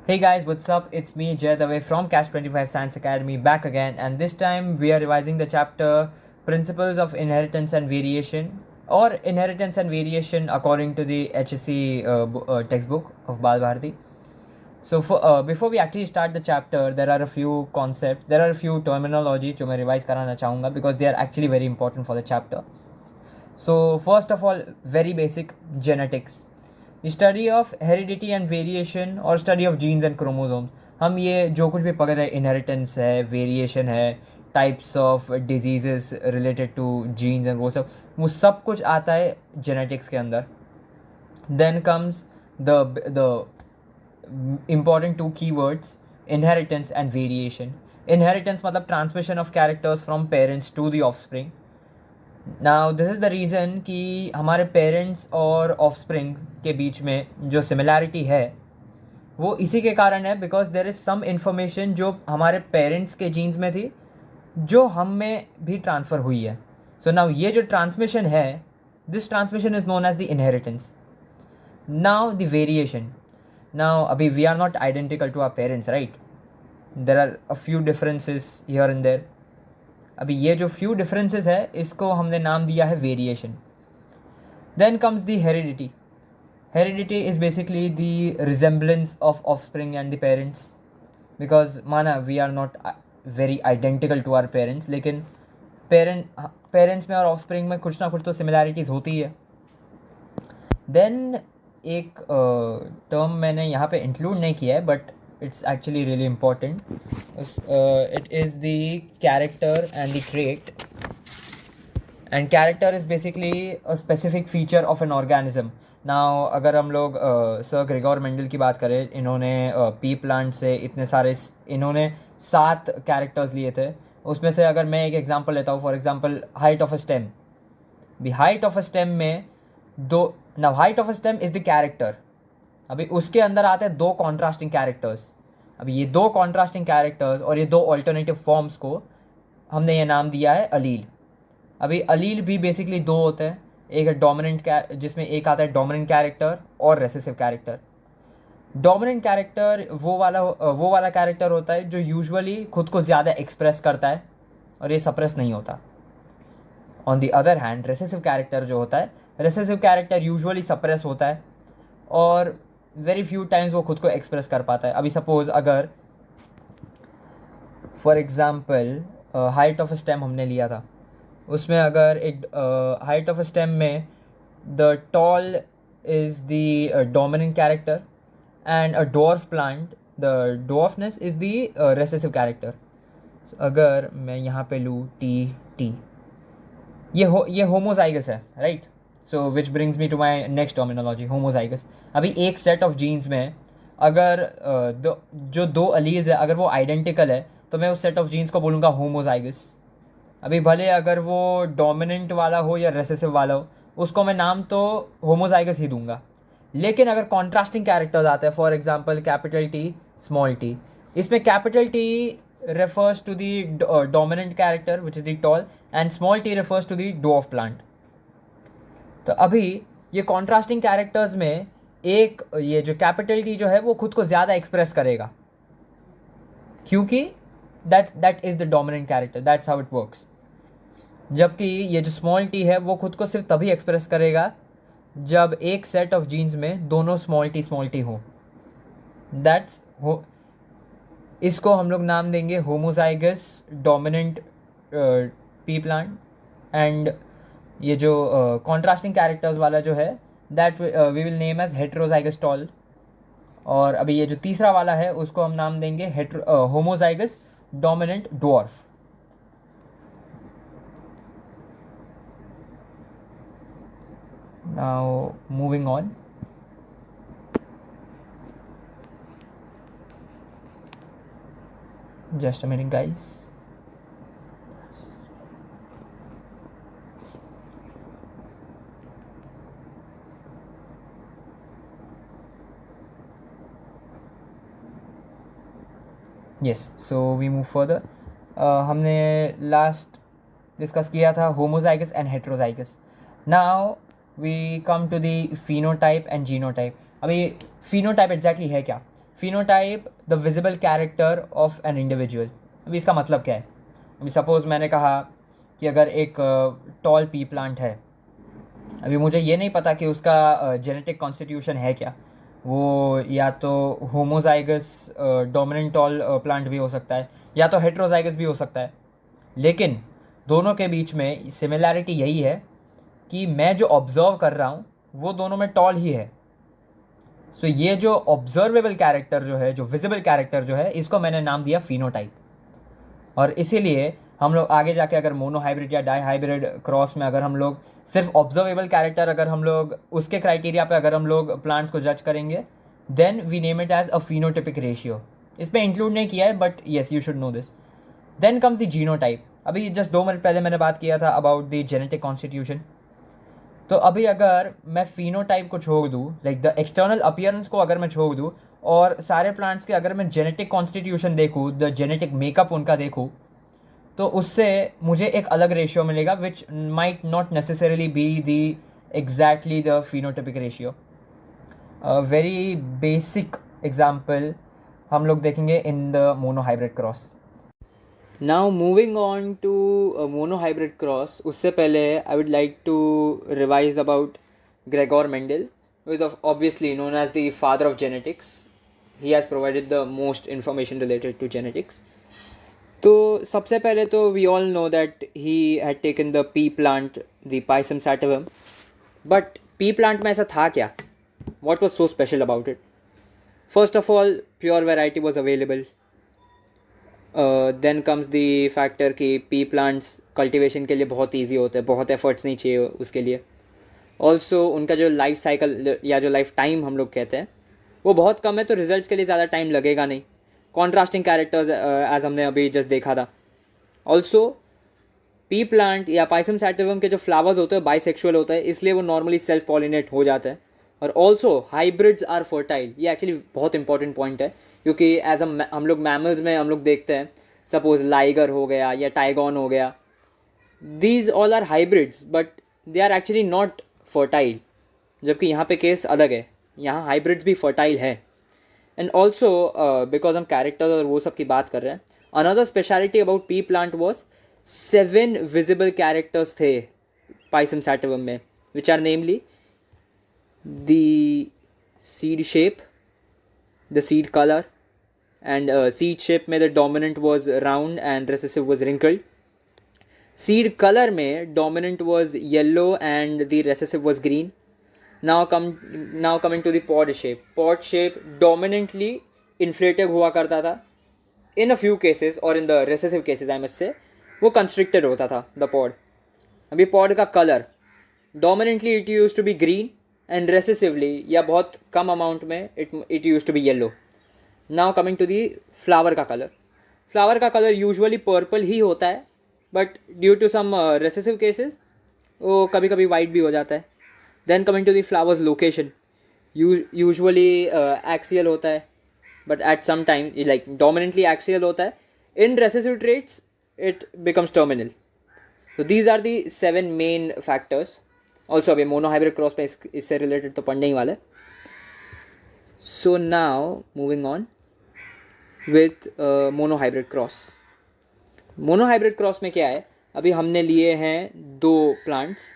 Hey guys, what's up? It's me Jay Dave from Cash 25 Science Academy back again, and this time we are revising the chapter Principles of Inheritance and Variation, or Inheritance and Variation according to the HSC textbook of Bal Bharati. So before we actually start the chapter, there are a few concepts, there are a few terminology जो मैं revise कराना चाहूँगा because they are actually very important for the chapter. So first of all, very basic genetics. Study of heredity and variation और study of genes and chromosomes. हम ये जो कुछ भी पढ़ रहे हैं, इनहेरिटेंस है, वेरिएशन है, types of diseases related to genes and वो सब कुछ आता है जेनेटिक्स के अंदर. Then comes the important two key words, inheritance and variation. Inheritance मतलब transmission of characters from parents to the offspring. Now this is the reason कि हमारे पेरेंट्स और ऑफस्प्रिंग के बीच में जो सिमिलैरिटी है वो इसी के कारण है because there is some information जो हमारे पेरेंट्स के जीन्स में थी जो हम में भी ट्रांसफ़र हुई है. सो नाउ ये जो ट्रांसमिशन है, this transmission is known as the inheritance. Now the variation. Now अभी we are not identical to our parents, right? There are a few differences here and there. अभी ये जो few differences है इसको हमने नाम दिया है variation. Then comes the heredity. Heredity is basically the resemblance of offspring and the parents. Because माना we are not very identical to our parents, लेकिन पेरेंट्स में और ऑफस्प्रिंग में कुछ ना कुछ तो सिमिलैरिटीज़ होती है. देन एक टर्म मैंने यहाँ पे इंक्लूड नहीं किया है but it's actually really important. It is the character and the trait, and character is basically a specific feature of an organism. Now अगर हम लोग सर ग्रेगोर मेंडल की बात करें, इन्होंने पी प्लांट से इतने सारे इन्होंने 7 कैरेक्टर्स लिए थे. उसमें से अगर मैं एक एग्जांपल लेता हूँ, for example height of a stem. The height of a stem में now height of a stem is the character. अभी उसके अंदर आते हैं 2 कॉन्ट्रास्टिंग कैरेक्टर्स. अभी ये 2 कॉन्ट्रास्टिंग कैरेक्टर्स और ये 2 ऑल्टरनेटिव फॉर्म्स को हमने ये नाम दिया है अलील. अभी अलील भी बेसिकली 2 होते हैं. एक है डोमिनेंट जिसमें एक आता है डोमिनेंट कैरेक्टर और रेसेसिव कैरेक्टर. डोमिनेंट कैरेक्टर वो वाला कैरेक्टर होता है जो यूजुअली खुद को ज़्यादा एक्सप्रेस करता है और ये सप्रेस नहीं होता. On the other hand recessive character जो होता है, रेसेसिव कैरेक्टर यूजुअली सप्रेस होता है और वेरी फ्यू टाइम्स वो खुद को एक्सप्रेस कर पाता है. अभी सपोज अगर for example height of stem हमने लिया था, उसमें अगर एक हाइट ऑफ स्टेम में the tall is the dominant character and a dwarf plant the dwarfness is the recessive character. अगर मैं यहाँ पे लूँ टी, ये होमोजाइगस है, right? So which brings me to my next terminology, homozygous. अभी एक सेट ऑफ जीन्स में अगर जो 2 अलील्स है अगर वो आइडेंटिकल है तो मैं उस सेट ऑफ जीन्स को बोलूँगा होमोजाइगस. अभी भले अगर वो डोमिनेंट वाला हो या रेसेसिव वाला हो, उसको मैं नाम तो होमोजाइगस ही दूंगा. लेकिन अगर कॉन्ट्रास्टिंग कैरेक्टर्स आते हैं, for example capital T, small T, इसमें capital T refers to the dominant character which is the tall and small t refers to the dwarf plant. तो अभी ये कॉन्ट्रास्टिंग कैरेक्टर्स में एक ये जो कैपिटल टी जो है वो खुद को ज़्यादा एक्सप्रेस करेगा क्योंकि that is the dominant character, that's how it works. जबकि ये जो स्मॉल टी है वो खुद को सिर्फ तभी एक्सप्रेस करेगा जब एक सेट ऑफ जीन्स में दोनों स्मॉल टी हो. इसको हम लोग नाम देंगे homozygous dominant pea plant. And ये जो कॉन्ट्रास्टिंग कैरेक्टर्स वाला जो है that we will name as heterozygous tall. और अभी ये जो तीसरा वाला है उसको हम नाम देंगे homozygous dominant dwarf. Now moving on. Just a minute, guys. Yes, so we move further. हमने लास्ट डिस्कस किया था homozygous and heterozygous. Now we come to the phenotype and genotype. अभी फिनोटाइप एग्जैक्टली है क्या? Phenotype the visible character of an individual. अभी इसका मतलब क्या है? अभी सपोज मैंने कहा कि अगर एक टॉल पी प्लांट है, अभी मुझे ये नहीं पता कि उसका जेनेटिक कॉन्स्टिट्यूशन है क्या। वो या तो होमोजाइगस डोमिनेंट टॉल प्लांट भी हो सकता है, या तो हेट्रोजाइगस भी हो सकता है। लेकिन दोनों के बीच में सिमिलैरिटी यही है कि मैं जो ऑब्जर्व कर रहा हूँ वो दोनों में टॉल ही है। सो ये जो ऑब्जर्वेबल कैरेक्टर जो है, जो विजिबल कैरेक्टर जो है, इसको मैंने नाम दिया फिनोटाइप। और इसीलिए हम लोग आगे जाके अगर मोनोहाइब्रिड या डाई हाइब्रिड क्रॉस में अगर हम लोग सिर्फ ऑब्जर्वेबल कैरेक्टर, अगर हम लोग उसके क्राइटेरिया पे अगर हम लोग प्लांट्स को जज करेंगे, then we name it as a phenotypic ratio. इसमें इंक्लूड नहीं किया है, but yes you should know this. Then comes the genotype. अभी जस्ट 2 मिनट पहले मैंने बात किया था अबाउट द जेनेटिक कॉन्स्टिट्यूशन। तो अभी अगर मैं फिनोटाइप को छोड़ दूँ, लाइक द एक्सटर्नल अपीयरेंस को अगर मैं छोड़ दूँ, और सारे प्लांट्स के अगर मैं जेनेटिक कॉन्स्टिट्यूशन देखूँ, द जेनेटिक मेकअप उनका देखूँ, तो उससे मुझे एक अलग रेशियो मिलेगा which might not necessarily be the exactly the phenotypic ratio. Very basic example हम लोग देखेंगे in the monohybrid cross. Now moving on to monohybrid cross, उससे पहले I would like to revise about Gregor Mendel, who is obviously known as the father of genetics. He has provided the most information related to genetics. तो सबसे पहले तो we all know that he had taken the pea plant, the pisum sativum. But pea plant में ऐसा था क्या? What was so special about it? First of all, pure variety was available. Then comes the factor कि pea plants cultivation के लिए बहुत easy होते हैं, बहुत एफर्ट्स नहीं चाहिए उसके लिए। ऑल्सो उनका जो लाइफ साइकिल या जो लाइफ टाइम हम लोग कहते हैं वो बहुत कम है, तो रिजल्ट्स के लिए ज़्यादा टाइम लगेगा नहीं। कॉन्ट्रास्टिंग कैरेक्टर्स एज हमने अभी जस्ट देखा था। ऑल्सो पी प्लांट या पाइसम सैटिवम के जो फ्लावर्स होते हैं बाइसेक्सुअल होता है, इसलिए वो नॉर्मली सेल्फ पॉलिनेट हो जाता है। और ऑल्सो हाइब्रिड्स आर फर्टाइल। ये एक्चुअली बहुत इंपॉर्टेंट पॉइंट है, क्योंकि एज हम लोग मैमल्स में हम लोग देखते हैं, सपोज लाइगर हो गया या टाइगॉन हो गया, these all are hybrids but they are actually not fertile. जबकि यहाँ पे केस अलग है, यहाँ हाइब्रिड्स भी फर्टाइल है। एंड ऑल्सो बिकॉज हम कैरेक्टर्स और वो सब की बात कर रहे हैं, another speciality about pea plant was 7 visible characters थे पाइसम सैटिवम में, which are namely the seed shape, the seed colour, and seed shape में the dominant was round and recessive was wrinkled. Seed colour में dominant was yellow and the recessive was green. Now coming to the pod shape. Pod shape dominantly inflated हुआ करता था. In a few cases or in the recessive cases I must say, वो constricted होता था the pod. अभी pod का color dominantly it used to be green and recessively या बहुत कम amount में it used to be yellow. Now coming to the flower का color. Flower का color usually purple ही होता है, but due to some recessive cases वो कभी कभी white भी हो जाता है. Then coming to the flowers location, usually axial होता है, but at some time like dominantly axial होता है. In recessive traits it becomes terminal. So these are the 7 main factors. Also अभी monohybrid cross पे इससे related तो पढ़ने ही वाला है. So now moving on with monohybrid cross. Monohybrid cross में क्या है? अभी हमने लिए हैं 2 plants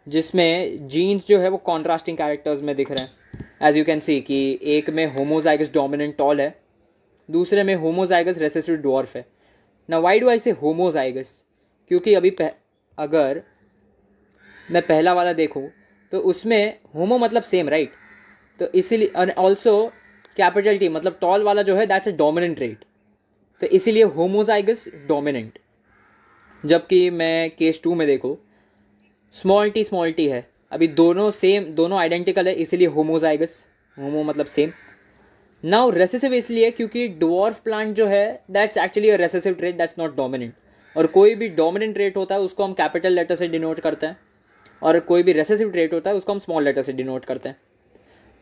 जिसमें जीन्स जो है वो कॉन्ट्रास्टिंग कैरेक्टर्स में दिख रहे हैं। एज यू कैन सी कि एक में होमोजाइगस डोमिनेंट टॉल है, दूसरे में होमोजाइगस रेसेसिव ड्वार्फ है। ना वाई डू आई से होमोजाइगस? क्योंकि अभी अगर मैं पहला वाला देखूँ तो उसमें होमो मतलब सेम, राइट? तो इसीलिए ऑल्सो कैपिटल टी मतलब टॉल वाला जो है दैट्स ए डोमिनेंट रेट, तो इसीलिए होमोजाइगस डोमिनेंट। जबकि मैं केस 2 में देखूँ स्मॉल टी है, अभी दोनों सेम, दोनों आइडेंटिकल है, इसीलिए होमोजाइगस, होमो मतलब सेम। नाउ रेसेसिव इसलिए क्योंकि डवार्फ प्लांट जो है that's actually a recessive trait, that's not dominant. और कोई भी डोमिनेंट ट्रेट होता है उसको हम कैपिटल लेटर से डिनोट करते हैं, और कोई भी रेसेसिव ट्रेट होता है उसको हम स्मॉल लेटर से डिनोट करते हैं।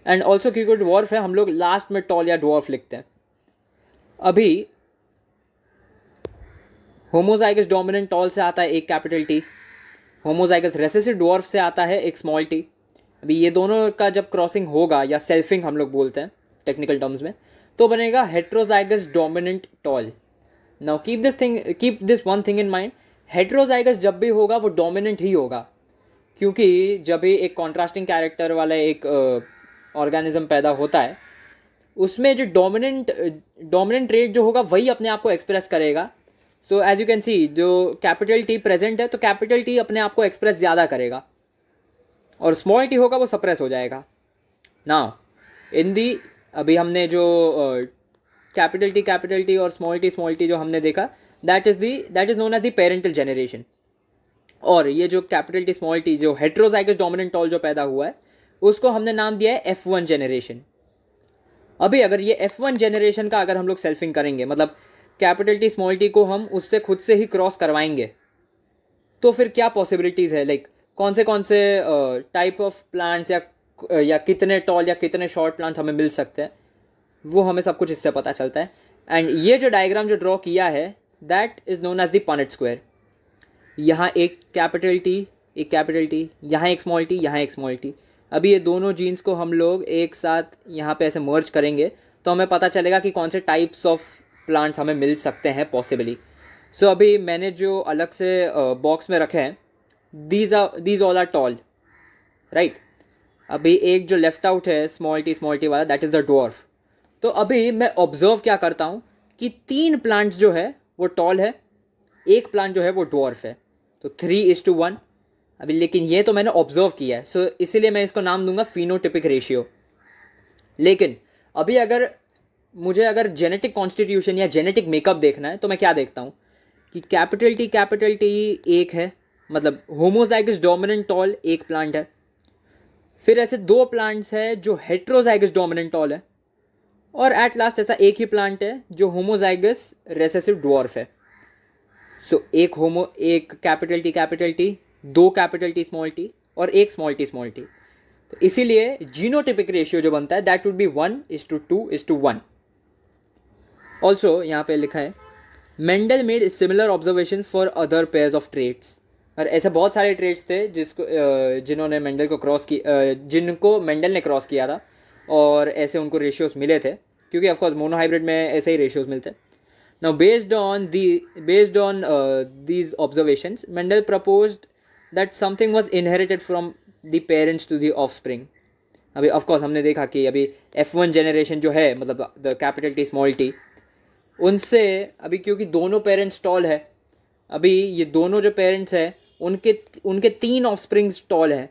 एंड ऑल्सो क्योंकि डवार्फ है हम लोग लास्ट में टॉल या डवार्फ लिखते हैं। अभी होमोजाइगस डोमिनेंट टॉल से आता है एक capital T, homozygous recessive dwarf से आता है एक स्मॉल टी। अभी ये दोनों का जब क्रॉसिंग होगा या सेल्फिंग हम लोग बोलते हैं टेक्निकल टर्म्स में, तो बनेगा heterozygous dominant tall. Now keep this one thing in mind, heterozygous जब भी होगा वो डोमिनेंट ही होगा, क्योंकि जब भी एक कॉन्ट्रास्टिंग कैरेक्टर वाला एक ऑर्गेनिज्म पैदा होता है, उसमें जो डोमिनेंट ट्रेट जो होगा वही अपने आप को एक्सप्रेस करेगा. So as you can see, जो कैपिटल टी प्रेजेंट है तो कैपिटल टी अपने आप को एक्सप्रेस ज़्यादा करेगा, और स्मॉल टी होगा वो सप्रेस हो जाएगा. नाउ इन दी, अभी हमने जो कैपिटल टी और स्मॉल टी जो हमने देखा, that is known as the parental generation. और ये जो कैपिटल टी स्मॉल टी जो हेट्रोजाइगस डोमिनेंट टॉल जो पैदा हुआ है, उसको हमने नाम दिया है F1 जेनरेशन. अभी अगर ये F1 जेनरेशन का अगर हम लोग सेल्फिंग करेंगे, मतलब कैपिटल टी स्मॉल टी को हम उससे खुद से ही क्रॉस करवाएंगे, तो फिर क्या पॉसिबिलिटीज़ है, लाइक कौन से टाइप ऑफ प्लांट्स या कितने टॉल या कितने शॉर्ट प्लांट्स हमें मिल सकते हैं, वो हमें सब कुछ इससे पता चलता है. एंड ये जो डायग्राम जो ड्रॉ किया है, that is known as the Punnett square. यहाँ एक कैपिटल टी, यहाँ एक स्मॉल टी, यहाँ एक स्मॉल टी. अभी ये दोनों जीन्स को हम लोग एक साथ यहाँ पे ऐसे मर्ज करेंगे तो हमें पता चलेगा कि कौन से टाइप्स ऑफ प्लांट्स हमें मिल सकते हैं पॉसिबली. सो अभी मैंने जो अलग से बॉक्स में रखे हैं, these all are tall, right. अभी एक जो लेफ्ट आउट है स्मॉल टी वाला, दैट इज़ द ड्वार्फ. तो अभी मैं ऑब्जर्व क्या करता हूँ कि 3 प्लांट्स जो है वो टॉल है, एक प्लांट जो है वो ड्वार्फ है, तो 3:1. अभी लेकिन ये तो मैंने ऑब्जर्व किया है, सो इसीलिए मैं इसको नाम दूंगा फिनोटिपिक रेशियो. लेकिन अभी अगर मुझे जेनेटिक कॉन्स्टिट्यूशन या जेनेटिक मेकअप देखना है, तो मैं क्या देखता हूँ कि कैपिटल टी एक है, मतलब होमोजाइगस डोमिनेंट टॉल एक प्लांट है. फिर ऐसे 2 प्लांट्स है जो हेट्रोजाइगस डोमिनेंट टॉल है, और एट लास्ट ऐसा एक ही प्लांट है जो रेसेसिव ड्वार्फ है. सो एक capital T, 2 capital T small T और एक स्मॉल टी. तो इसीलिए जीनोटिपिक रेशियो जो बनता है, दैट वुड बी 1:2:1. ऑल्सो यहाँ पे लिखा है, Mendel made similar observation for other pairs of traits. और ऐसे बहुत सारे ट्रेट्स थे जिनको मेंडल ने क्रॉस किया था, और ऐसे उनको रेशियोज मिले थे, क्योंकि ऑफकोर्स मोनोहाइब्रिड में ऐसे ही रेशियोज मिलते हैं. Now, based on these observations, Mendel proposed that something was inherited from the parents to the offspring. अभी ऑफ कोर्स हमने देखा कि अभी F1 जेनरेशन जो है, मतलब the capital T small T, उनसे अभी क्योंकि दोनों पेरेंट्स टॉल है, अभी ये दोनों जो पेरेंट्स हैं उनके 3 ऑफस्प्रिंग्स टॉल हैं.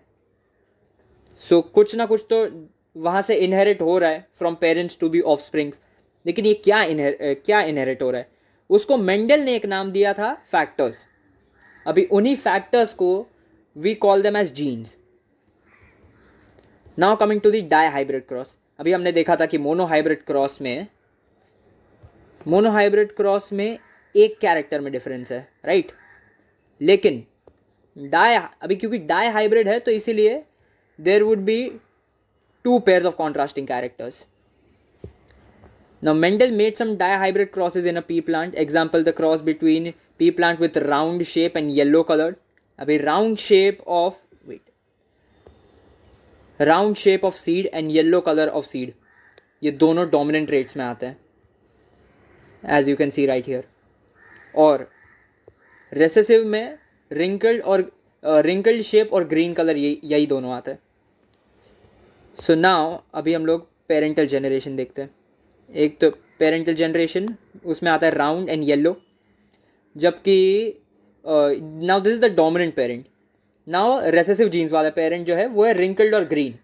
सो कुछ ना कुछ तो वहाँ से इनहेरिट हो रहा है from parents to the offsprings. लेकिन ये क्या इनहेरिट हो रहा है, उसको मेंडल ने एक नाम दिया था फैक्टर्स. अभी उन्हीं फैक्टर्स को we call them as genes. Now coming to the dihybrid cross. अभी हमने देखा था कि मोनोहाइब्रिड क्रॉस में एक कैरेक्टर में डिफरेंस है, राइट. लेकिन अभी क्योंकि डाईहाइब्रिड है तो इसीलिए there would be 2 pairs of contrasting characters. Now Mendel made some dihybrid crosses in a pea plant. Example, the cross between pea plant with round shape and yellow colored. अभी round shape of seed and yellow color of seed, ये दोनों dominant traits में आते हैं, as you can see right here. और recessive में wrinkled shape और green color यही दोनों आते हैं. सो नाउ अभी हम लोग पेरेंटल जेनरेशन देखते हैं. एक तो पेरेंटल जेनरेशन, उसमें आता है राउंड एंड येलो, जबकि now this is the dominant parent. Now recessive genes वाला पेरेंट जो है वो है रिंकल्ड और ग्रीन.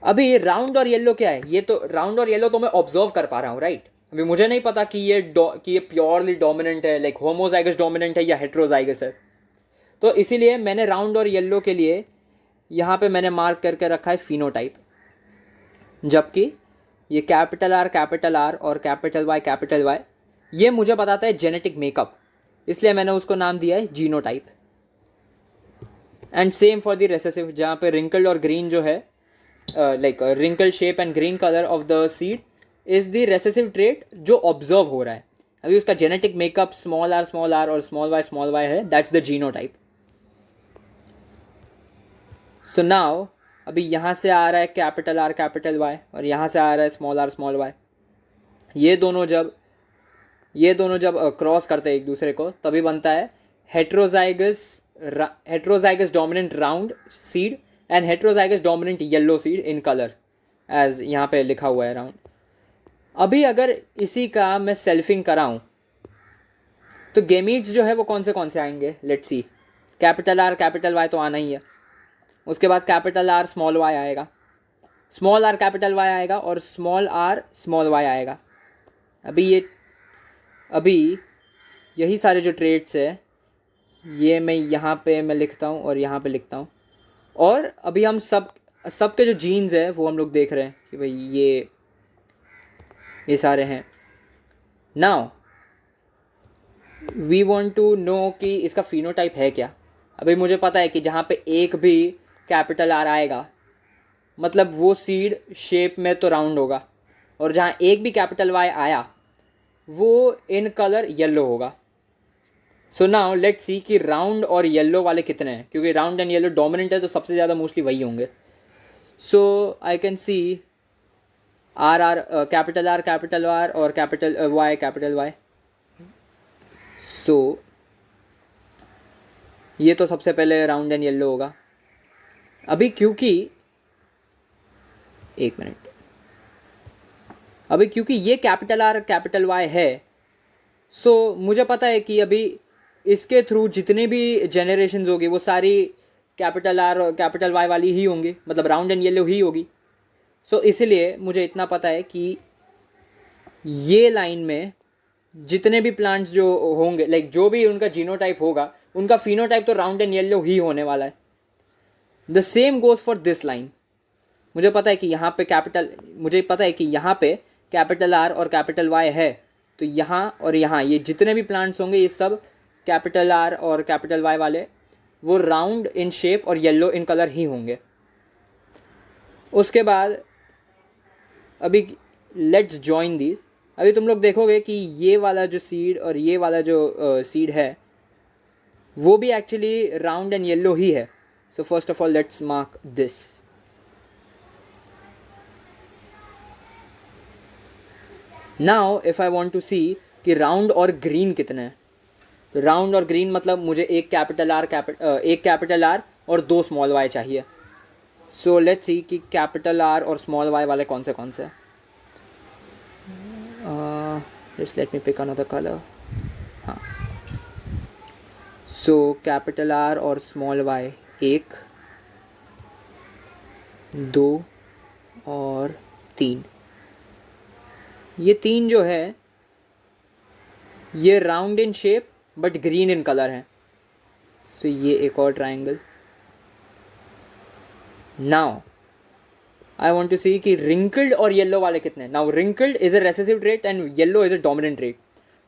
अभी ये राउंड और येलो क्या है, ये तो राउंड और येलो तो मैं ऑब्जर्व कर पा रहा हूँ, राइट. अभी मुझे नहीं पता कि ये प्योरली डोमिनेंट है, लाइक होमोजाइगस डोमिनेंट है या हेट्रोजाइगस है. तो इसीलिए मैंने राउंड और येलो के लिए यहाँ पे मैंने मार्क करके रखा है फिनोटाइप. जबकि ये कैपिटल आर और कैपिटल वाई ये मुझे बताता है जेनेटिक मेकअप, इसलिए मैंने उसको नाम दिया है genotype. And same for the recessive, जहाँ पे रिंकल्ड और ग्रीन जो है, like wrinkle shape and green colour of the seed is the recessive trait जो ऑब्जर्व हो रहा है. अभी उसका जेनेटिक मेकअप स्मॉल आर और स्मॉल वाई है, that's the genotype. So now अभी यहाँ से आ रहा है कैपिटल वाई और यहाँ से आ रहा है स्मॉल आर. ये दोनों जब क्रॉस करते हैं एक दूसरे को तभी बनता है heterozygous dominant round seed and heterozygous dominant yellow seed in colour, as यहाँ पे लिखा हुआ है राउंड। अभी अगर इसी का मैं सेल्फिंग कराऊँ तो गेमीट्स जो है वो कौन से आएंगे, let's see. Capital R capital Y तो आना ही है, उसके बाद कैपिटल आर स्मॉल वाई आएगा, स्मॉल आर कैपिटल वाई आएगा और स्मॉल आर स्मॉल वाई आएगा। अभी यही सारे जो ट्रेड्स है ये मैं यहाँ पे मैं लिखता हूँ और यहाँ पे लिखता हूँ, और अभी हम सब के जो जीन्स है वो हम लोग देख रहे हैं कि भाई ये सारे हैं। Now we want to know कि इसका फिनोटाइप है क्या। अभी मुझे पता है कि जहाँ पे एक भी कैपिटल आर आएगा मतलब वो सीड शेप में तो राउंड होगा, और जहाँ एक भी कैपिटल वाई आया वो इन कलर येलो होगा। सो नाउ लेट्स सी कि राउंड और येलो वाले कितने हैं, क्योंकि राउंड एंड येलो डोमिनेंट है तो सबसे ज़्यादा मोस्टली वही होंगे। So I can see capital R और कैपिटल वाई। सो ये तो सबसे पहले राउंड एंड येलो होगा। अभी क्योंकि ये कैपिटल आर कैपिटल वाई है, सो मुझे पता है कि अभी इसके थ्रू जितने भी जनरेशन्स होगी वो सारी कैपिटल आर और कैपिटल वाई वाली ही होंगी, मतलब राउंड एंड येलो ही होगी। सो इसलिए मुझे इतना पता है कि ये लाइन में जितने भी प्लांट्स जो होंगे, लाइक जो भी उनका जीनोटाइप होगा उनका फिनोटाइप तो राउंड एंड येलो ही होने वाला है। The same goes for this line. मुझे पता है कि यहाँ पे कैपिटल आर और कैपिटल वाई है, तो यहाँ और यहाँ ये जितने भी प्लांट्स होंगे ये सब कैपिटल आर और कैपिटल वाई वाले वो राउंड इन शेप और येलो इन कलर ही होंगे। उसके बाद अभी लेट्स जॉइन दिस। अभी तुम लोग देखोगे कि ये वाला जो सीड और ये वाला जो सीड है वो भी एक्चुअली राउंड एंड येलो ही है। So first of all let's mark this. Now if I want to see कि राउंड और ग्रीन कितने हैं, तो राउंड और ग्रीन मतलब मुझे एक कैपिटल आर और दो स्मॉल वाई चाहिए। सो लेट्स सी कि कैपिटल आर और स्मॉल वाई वाले कौन से just let me pick another colour. हाँ, सो कैपिटल आर और स्मॉल वाई 1, 2 और 3। ये 3 जो है ये round in shape but green in colour है। सो ये एक और triangle. Now I want to see कि रिंकल्ड और येलो वाले कितने हैं। Now wrinkled is a recessive trait and yellow is a dominant trait.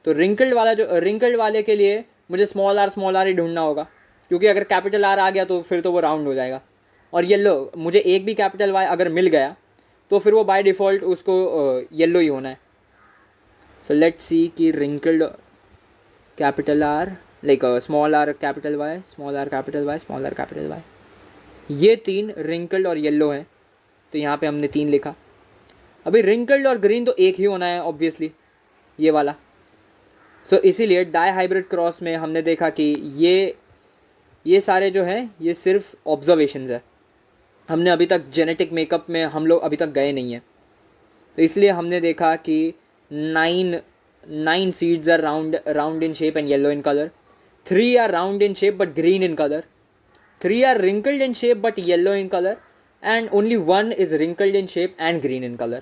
तो रिंकल्ड वाले के लिए मुझे स्मॉल आर ही ढूंढना होगा, क्योंकि अगर कैपिटल आर आ गया तो फिर तो वो राउंड हो जाएगा। और येलो मुझे एक भी कैपिटल वाई अगर मिल गया तो फिर वो बाय डिफ़ॉल्ट उसको येलो ही होना है। सो लेट्स सी कि wrinkled capital R like small R capital Y, small R capital Y, small R capital Y, ये 3 रिंकल्ड और येलो हैं। तो यहाँ पे हमने 3 लिखा। अभी रिंकल्ड और ग्रीन तो एक ही होना है ऑब्वियसली, ये वाला। सो इसीलिए डाई हाइब्रिड क्रॉस में हमने देखा कि ये सारे जो हैं ये सिर्फ ऑब्जर्वेशंस है। हमने अभी तक जेनेटिक मेकअप में हम लोग अभी तक गए नहीं हैं, तो इसलिए हमने देखा कि 9 seeds are round in shape and yellow in colour, 3 are round in shape but green in colour, 3 are wrinkled in shape but yellow in colour, and only 1 is wrinkled in shape and green in colour.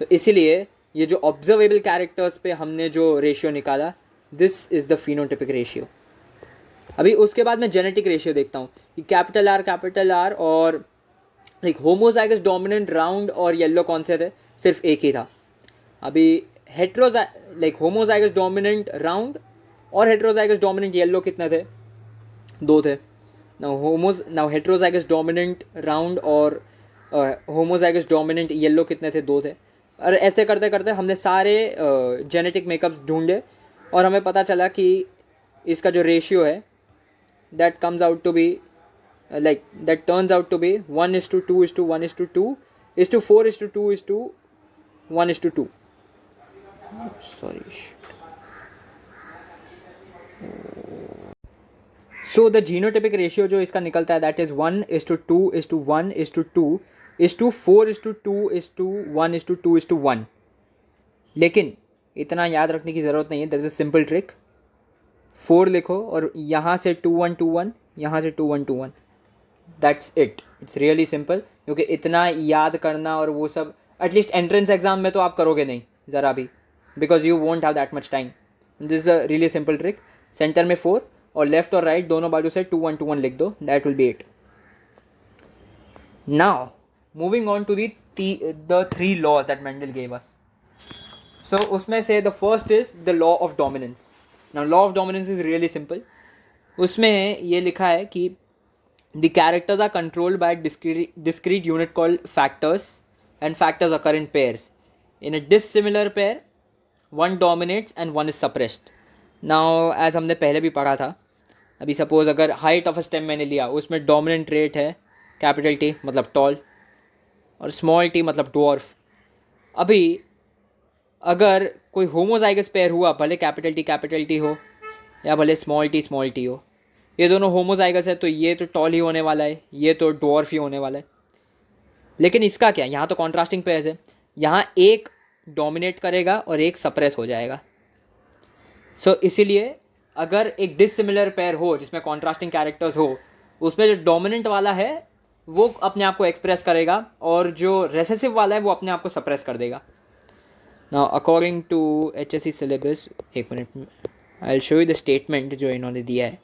तो इसीलिए ये जो observable characters पे हमने जो ratio निकाला, this is the phenotypic ratio. अभी उसके बाद मैं जेनेटिक रेशियो देखता हूँ कि कैपिटल आर और लाइक होमोजाइगस डोमिनेंट राउंड और येलो कौन से थे, सिर्फ एक ही था। अभी होमोजाइगस डोमिनेंट राउंड और हेट्रोजाइगस डोमिनेंट येलो कितने थे, 2 थे। नाउ हेट्रोजाइगस डोमिनेंट राउंड और होमोजाइगस डोमिनेंट येलो कितने थे, 2 थे। और ऐसे करते करते हमने सारे जेनेटिक मेकअप्स ढूंढे और हमें पता चला कि इसका जो रेशियो है that turns out to be 1:2:1:2:1:2:4:2:1:2। sorry. So the genotypic ratio जो इसका निकलता है that is 1:2:1:2:4:2:1:2:1. लेकिन इतना याद रखने की ज़रूरत नहीं है. there is a simple trick. 4 लिखो और यहाँ से 2:1:2:1, यहाँ से 2:1:2:1. That's it. It's really simple. क्योंकि इतना याद करना और वो सब एटलीस्ट एंट्रेंस एग्जाम में तो आप करोगे नहीं ज़रा भी, because you won't have that much time. This is a really simple trick. Centre में 4 और लेफ्ट और राइट दोनों बाजू से 2:1:2:1 लिख दो. That will be it. Now moving on to the 3 laws that Mendel gave us. So उसमें से the first is the law of dominance. Now law of dominance is really simple. उसमें ये लिखा है कि the characters are controlled by discrete unit called factors, and factors occur in pairs. In a dissimilar pair, one dominates and one is suppressed. Now as हमने पहले भी पढ़ा था, अभी सपोज अगर हाइट ऑफ अ स्टेम मैंने लिया, उसमें डोमिनेंट रेट है कैपिटल टी मतलब टॉल और स्मॉल टी मतलब डॉर्फ. अभी अगर कोई होमोजाइगस पेयर हुआ, भले कैपिटल टी हो या भले स्मॉल टी हो, ये दोनों होमोजाइगस है तो ये तो टॉल ही होने वाला है, ये तो डॉर्फ ही होने वाला है. लेकिन इसका क्या, यहाँ तो कॉन्ट्रास्टिंग पेयर्स है, यहाँ एक डोमिनेट करेगा और एक सप्रेस हो जाएगा. सो इसीलिए अगर एक डिसिमिलर पेयर हो जिसमें कॉन्ट्रास्टिंग कैरेक्टर्स हो, उसमें जो डोमिनेंट वाला है वो अपने आप को एक्सप्रेस करेगा और जो रेसेसिव वाला है वो अपने आप को सप्रेस कर देगा. Now according to HSC syllabus, एक minute I will show you the statement जो इन्होंने दिया है.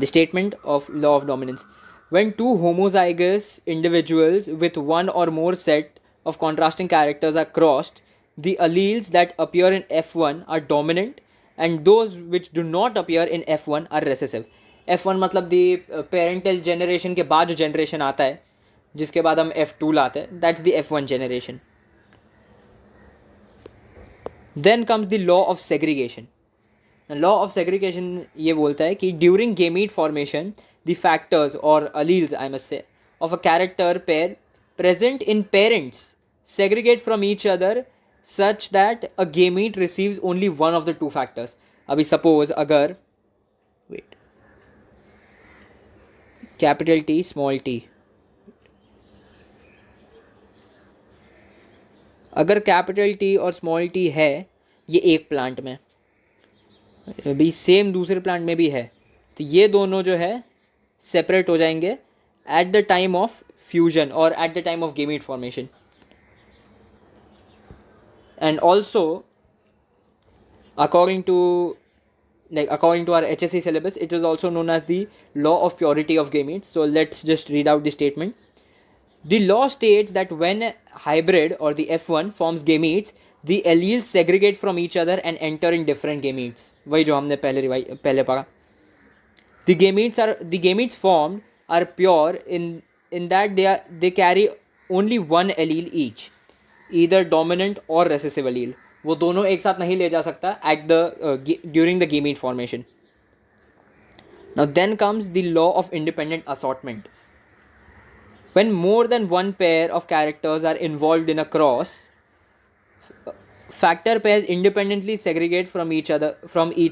The statement of law of dominance. When two homozygous individuals with one or more set of contrasting characters are crossed, the alleles that appear in F1 are dominant and those which do not appear in F1 are recessive. F1 मतलब the parental generation के बाद जो generation आता है, जिसके बाद हम F2 लाते हैं, that's the F1 generation. Then comes the law of segregation. Law of segregation ये बोलता है कि during gamete formation the factors और alleles I must say of a character pair present in parents segregate from each other such that a gamete receives only one of the 2 factors. अभी suppose अगर wait capital T small T, अगर capital T और small T है ये एक plant में भी, same दूसरे प्लांट में भी है, तो ये दोनों जो है सेपरेट हो जाएंगे at the time of fusion और at the time of gamete formation. And also according to our HSC syllabus, it is also known as the law of purity of gametes. So let's just read out the statement. The law states that when hybrid or the F1 forms gametes, the alleles segregate from each other and enter in different gametes. वही जो हमने पहले पढ़ा. The gametes formed are pure in that they carry only one allele each, either dominant or recessive allele. वो दोनों एक साथ नहीं ले जा सकता during the gamete formation. Now then comes the law of independent assortment. When more than one pair of characters are involved in a cross, factor pairs independently segregate from each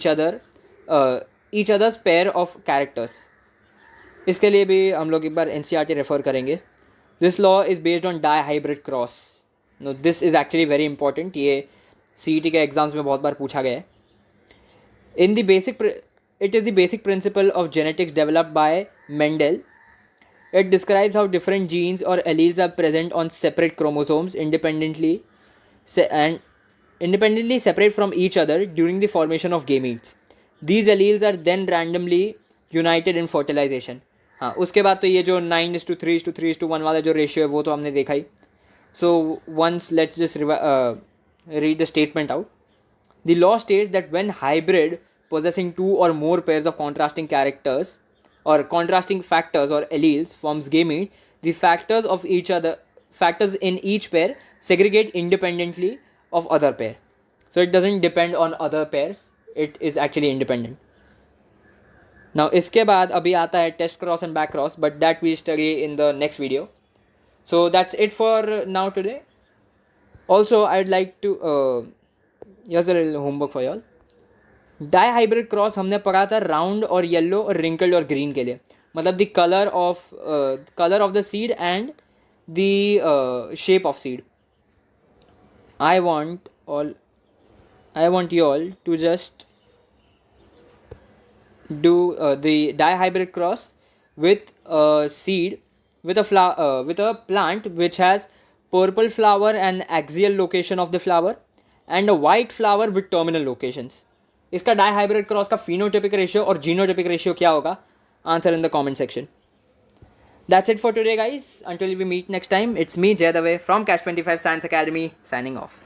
other's pair of characters. इसके लिए भी हम लोग एक बार NCERT refer करेंगे. This law is based on dihybrid cross. Now this is actually very important. ये CET के exams में बहुत बार पूछा गया है. It is the basic principle of genetics developed by Mendel. It describes how different genes or alleles are present on separate chromosomes independently separate from each other during the formation of gametes. These alleles are then randomly united in fertilization. हाँ, उसके बाद तो ये जो 9:3:3:1 वाला जो ratio है वो तो हमने देखा ही. So once let's just read the statement out. The law states that when hybrid possessing 2 or more pairs of contrasting characters or contrasting factors or alleles forms gamete, the factors in each pair segregate independently of other pair. So it doesn't depend on other pairs, it is actually independent. Now इसके बाद अभी आता है test cross and back cross, but that we study in the next video. So that's it for now today. Also, I'd like to here's a little homework for y'all. Dihybrid cross हमने पढ़ा था round और yellow और wrinkled और green के लिए, मतलब the colour of the seed and the shape of seed. I want all I want you all to just do the dihybrid cross with a seed with a flower with a plant which has purple flower and axial location of the flower and a white flower with terminal locations. इसका dihybrid cross का phenotypic ratio और genotypic ratio क्या होगा? Answer in the comment section. That's it for today, guys. Until we meet next time, it's me, Jay Dave, from Cash 25 Science Academy, signing off.